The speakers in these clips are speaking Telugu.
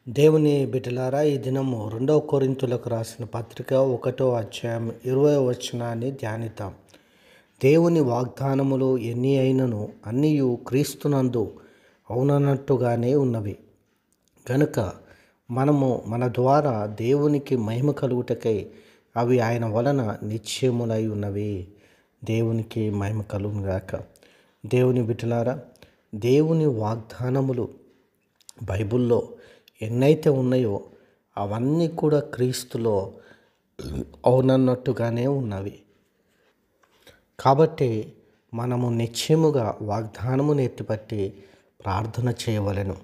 దేవుని బిడ్డలారా, ఈ దినము 2 కొరింథీయులకు రాసిన పత్రిక 1వ అధ్యాయం 20వ వచనాన్ని ధ్యానిద్దాం. దేవుని వాగ్దానములు ఎన్ని అయినను అన్నియు క్రీస్తునందు అవునన్నట్టుగానే ఉన్నవి గనుక మనము మన ద్వారా దేవునికి మహిమ కలుగుటకై అవి ఆయన వలన నిశ్చయములై ఉన్నవి. దేవునికి మహిమ కలుగును గాక. దేవుని బిడ్డలారా, దేవుని వాగ్దానములు బైబిల్లో ఎన్నైతే ఉన్నాయో అవన్నీ కూడా క్రీస్తులో అవునన్నట్టుగానే ఉన్నవి. కాబట్టి మనము నిశ్చయముగా వాగ్దానమును ఎత్తిపట్టి ప్రార్థన చేయవలెను.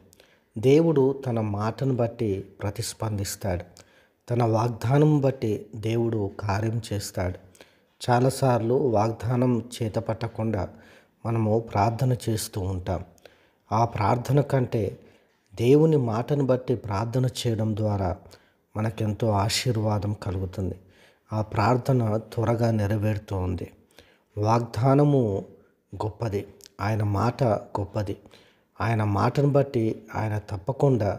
దేవుడు తన మాటను బట్టి ప్రతిస్పందిస్తాడు. తన వాగ్దానం బట్టి దేవుడు కార్యం చేస్తాడు. చాలాసార్లు వాగ్దానం చేతపట్టకుండా మనము ప్రార్థన చేస్తూ ఉంటాం. ఆ ప్రార్థన కంటే దేవుని మాటను బట్టి ప్రార్థన చేయడం ద్వారా మనకెంతో ఆశీర్వాదం కలుగుతుంది. ఆ ప్రార్థన త్వరగా నెరవేరుతుంది. వాగ్దానము గొప్పది, ఆయన మాట గొప్పది. ఆయన మాటను బట్టి ఆయన తప్పకుండా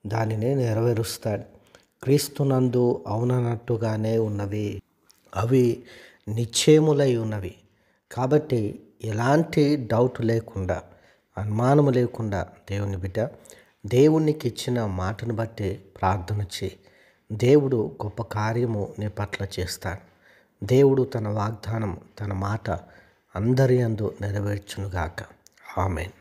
దానిని నెరవేరుస్తాడు. క్రీస్తునందు అవునన్నట్టుగానే ఉన్నవి, అవి నిశ్చయములై ఉన్నవి. కాబట్టి ఎలాంటి డౌట్ లేకుండా, అనుమానము లేకుండా దేవుని బిడ్డ దేవునికి ఇచ్చిన మాటను బట్టి ప్రార్థన చేయి. దేవుడు గొప్ప కార్యము నీ పట్ల చేస్తాడు. దేవుడు తన వాగ్దానం, తన మాట అందరి యందు నెరవేర్చునుగాక. ఆమేన్.